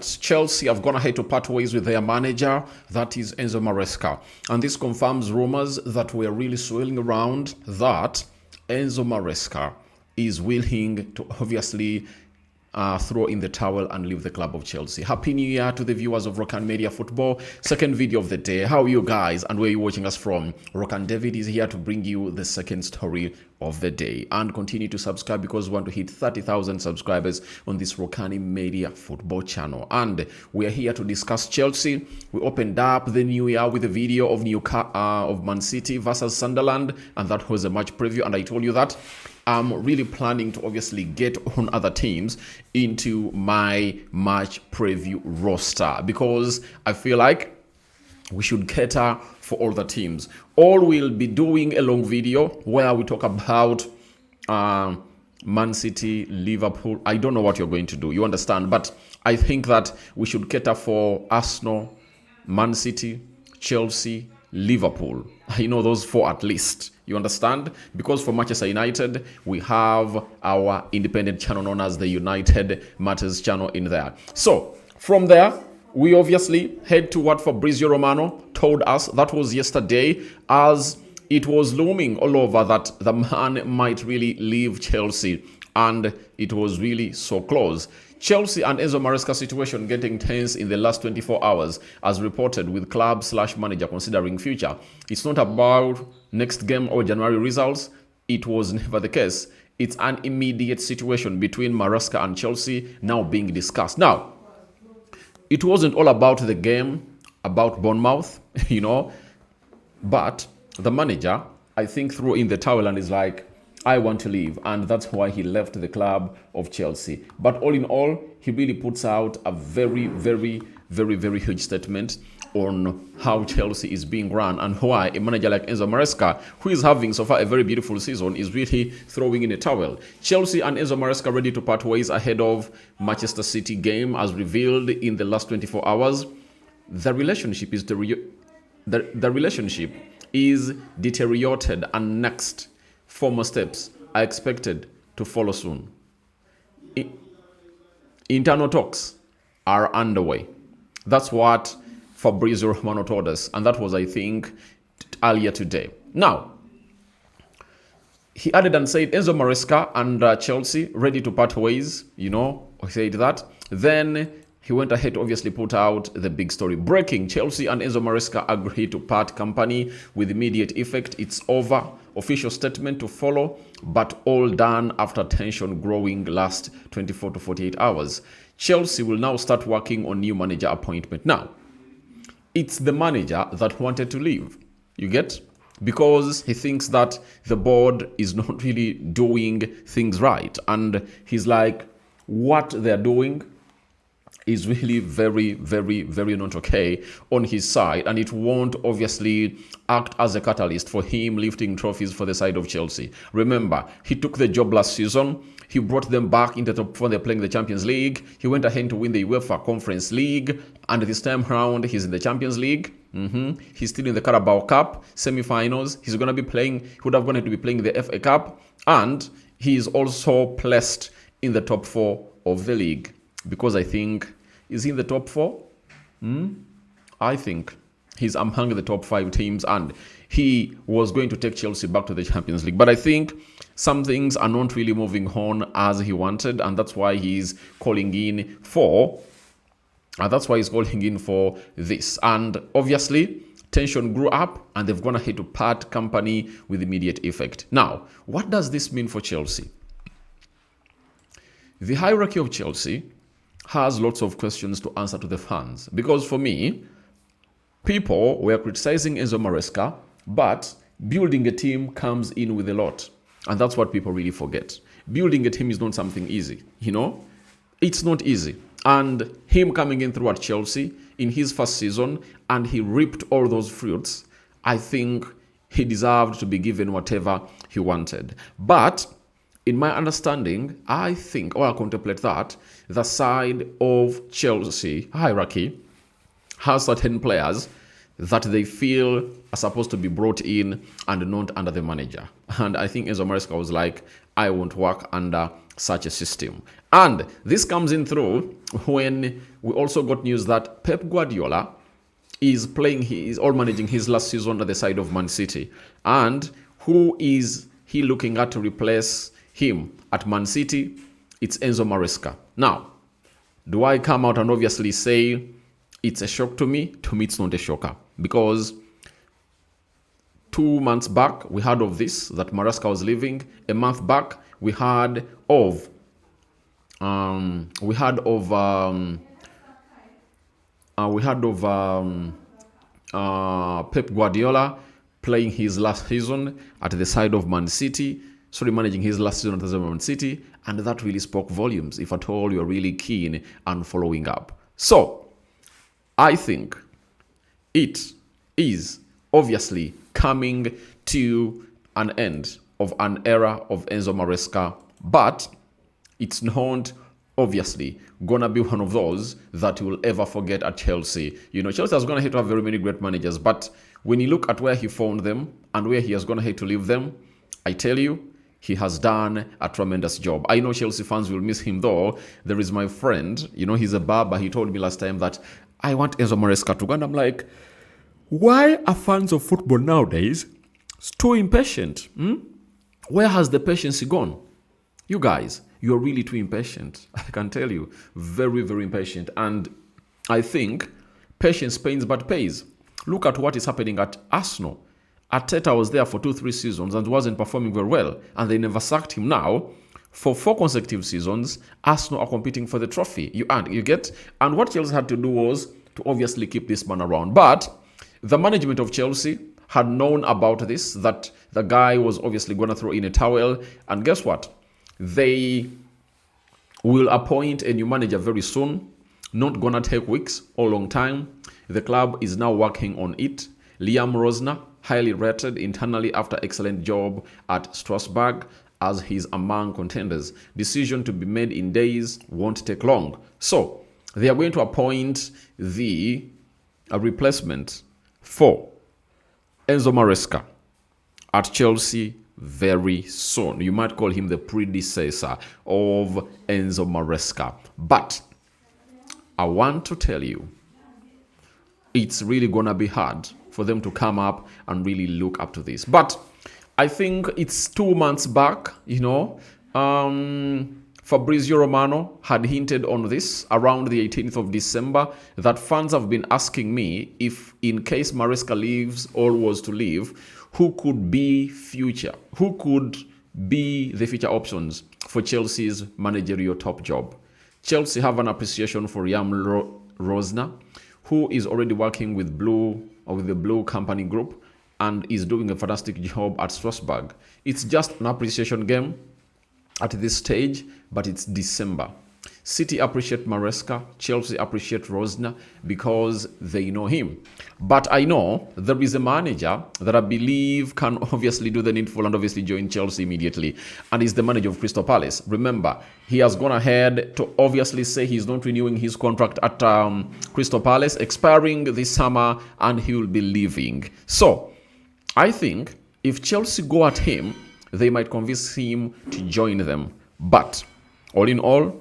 right, Chelsea have gone ahead to part ways with their manager, that is Enzo Maresca. And this confirms rumors that were really swirling around that Enzo Maresca is willing to obviously throw in the towel and leave the club of Chelsea. Happy New Year to the viewers of Rokani Media Football. Second video of the day. How are you guys and where are you watching us from? Rokani David is here to bring you the second story of the day. And continue to subscribe because we want to hit 30,000 subscribers on this Rokani Media Football channel. And we are here to discuss Chelsea. We opened up the new year with a video of Man City versus Sunderland, and that was a match preview. And I told you that I'm really planning to obviously get on other teams into my match preview roster because I feel like we should cater for all the teams. Or we'll be doing a long video where we talk about Man City, Liverpool. I don't know what you're going to do, you understand? But I think that we should cater for Arsenal, Man City, Chelsea, Liverpool. I know those four at least. You understand? Because for Manchester United, we have our independent channel known as the United Matters channel in there. So from there, we obviously head to what Fabrizio Romano told us. That was yesterday, as it was looming all over that the man might really leave Chelsea. And it was really so close. Chelsea and Enzo Maresca situation getting tense in the last 24 hours, as reported, with club/manager considering future. It's not about next game or January results. It was never the case. It's an immediate situation between Maresca and Chelsea now being discussed. Now, it wasn't all about the game, about Bournemouth, you know, but the manager, I think, threw in the towel and is like, I want to leave, and that's why he left the club of Chelsea. But all in all, he really puts out a very huge statement on how Chelsea is being run and why a manager like Enzo Maresca, who is having so far a very beautiful season, is really throwing in a towel. Chelsea and Enzo Maresca ready to part ways ahead of Manchester City game, as revealed in the last 24 hours. The relationship is the relationship is deteriorated, and next former steps are expected to follow soon. Internal talks are underway. That's what Fabrizio Romano told us, and that was, I think, earlier today. Now, he added and said Enzo Maresca and Chelsea ready to part ways, you know, he said that. Then he went ahead to obviously put out the big story. Breaking: Chelsea and Enzo Maresca agree to part company with immediate effect. It's over. Official statement to follow, but all done after tension growing last 24 to 48 hours. Chelsea will now start working on new manager appointment. Now, it's the manager that wanted to leave. You get? Because he thinks that the board is not really doing things right. And he's like, what they're doing is really very not okay on his side, and it won't obviously act as a catalyst for him lifting trophies for the side of Chelsea. Remember, he took the job last season. He brought them back into the top four. They're playing the Champions League. He went ahead to win the UEFA Conference League, and this time around he's in the Champions League. He's still in the Carabao Cup semi-finals. He's going to be playing. He would have wanted to be playing the FA Cup, and he is also placed in the top four of the league. Because I think, is he in the top four? I think he's among the top 5 teams, and he was going to take Chelsea back to the Champions League. But I think some things are not really moving on as he wanted, and that's why he's calling in for this. And obviously, tension grew up, and they've gone ahead to part company with immediate effect. Now, what does this mean for Chelsea? The hierarchy of Chelsea has lots of questions to answer to the fans. Because for me, people were criticizing Enzo Maresca, but building a team comes in with a lot. And that's what people really forget. Building a team is not something easy, you know? It's not easy. And him coming in through at Chelsea in his first season, and he reaped all those fruits, I think he deserved to be given whatever he wanted. But in my understanding, I think, or I contemplate that, the side of Chelsea hierarchy has certain players that they feel are supposed to be brought in and not under the manager. And I think Enzo Maresca was like, I won't work under such a system. And this comes in through when we also got news that Pep Guardiola is all managing his last season at the side of Man City. And who is he looking at to replace him at Man City? It's Enzo Maresca. Now, do I come out and obviously say it's a shock to me? To me, it's not a shocker, because 2 months back we heard of this, that Maresca was leaving. A month back we heard of Pep Guardiola playing his last season at the side of Man City. Managing his last season at the side of Man City, and that really spoke volumes, if at all you're really keen and following up. So, I think it is obviously coming to an end of an era of Enzo Maresca, but it's not obviously gonna be one of those that you will ever forget at Chelsea. Chelsea is gonna hate to have very many great managers, but when you look at where he found them and where he has gonna hate to leave them, I tell you, he has done a tremendous job. I know Chelsea fans will miss him, though. There is my friend, he's a barber. He told me last time that I want Enzo Maresca to go. And I'm like, why are fans of football nowadays too impatient? Where has the patience gone? You guys, you're really too impatient. I can tell you, very, very impatient. And I think patience pains but pays. Look at what is happening at Arsenal. Arteta was there for 2-3 seasons and wasn't performing very well, and they never sacked him. Now, for 4 consecutive seasons, Arsenal are competing for the trophy. You get? And what Chelsea had to do was to obviously keep this man around. But the management of Chelsea had known about this, that the guy was obviously going to throw in a towel. And guess what? They will appoint a new manager very soon. Not going to take weeks or long time. The club is now working on it. Liam Rosner, highly rated internally after excellent job at Strasbourg, as he's among contenders. Decision to be made in days, won't take long. So they are going to appoint a replacement for Enzo Maresca at Chelsea very soon. You might call him the predecessor of Enzo Maresca. But I want to tell you, it's really gonna be hard for them to come up and really look up to this. But I think it's 2 months back, Fabrizio Romano had hinted on this around the 18th of December, that fans have been asking me if, in case Maresca leaves or was to leave, who could be the future options for Chelsea's managerial top job. Chelsea have an appreciation for Liam Rosner, who is already working with the Blue Company Group and is doing a fantastic job at Strasbourg. It's just an appreciation game at this stage, but it's December. City appreciate Maresca, Chelsea appreciate Rosner because they know him. But I know there is a manager that I believe can obviously do the needful and obviously join Chelsea immediately, and is the manager of Crystal Palace. Remember, he has gone ahead to obviously say he's not renewing his contract at Crystal Palace, expiring this summer, and he will be leaving. So, I think if Chelsea go at him, they might convince him to join them. But, all in all,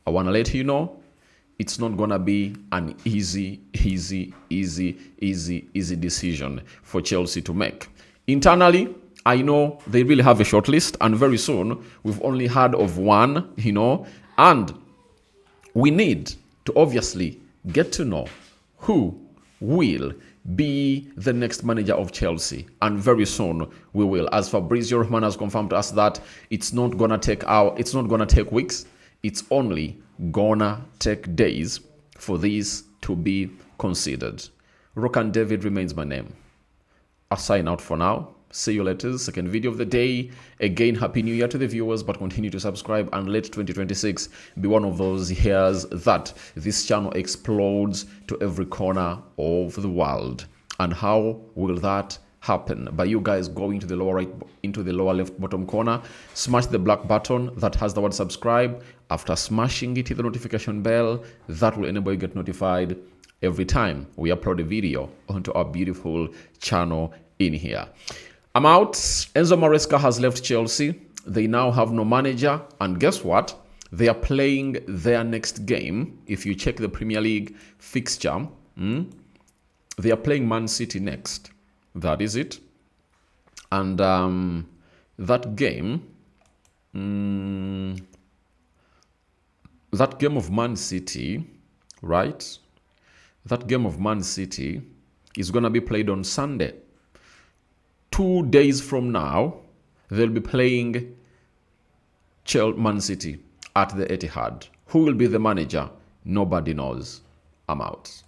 I want to let you know, it's not going to be an easy decision for Chelsea to make. Internally, I know they really have a short list, and very soon, we've only heard of one, and we need to obviously get to know who will be the next manager of Chelsea, and very soon we will, as Fabrizio Romano has confirmed to us that it's not going to take weeks. It's only gonna take days for this to be considered. Rokani David remains my name. I'll sign out for now. See you later. Second video of the day. Again, Happy New Year to the viewers, but continue to subscribe and let 2026 be one of those years that this channel explodes to every corner of the world. And how will that happen? By you guys going to the lower right, into the lower left bottom corner, smash the black button that has the word subscribe. After smashing it, hit the notification bell. That will enable you to get notified every time we upload a video onto our beautiful channel in here. I'm out. Enzo Maresca has left Chelsea. They now have no manager, and guess what? They are playing their next game. If you check the Premier League fixture, they are playing Man City next. That is it. And that game of Man City, right? That game of Man City is going to be played on Sunday. 2 days from now, they'll be playing Man City at the Etihad. Who will be the manager? Nobody knows. I'm out.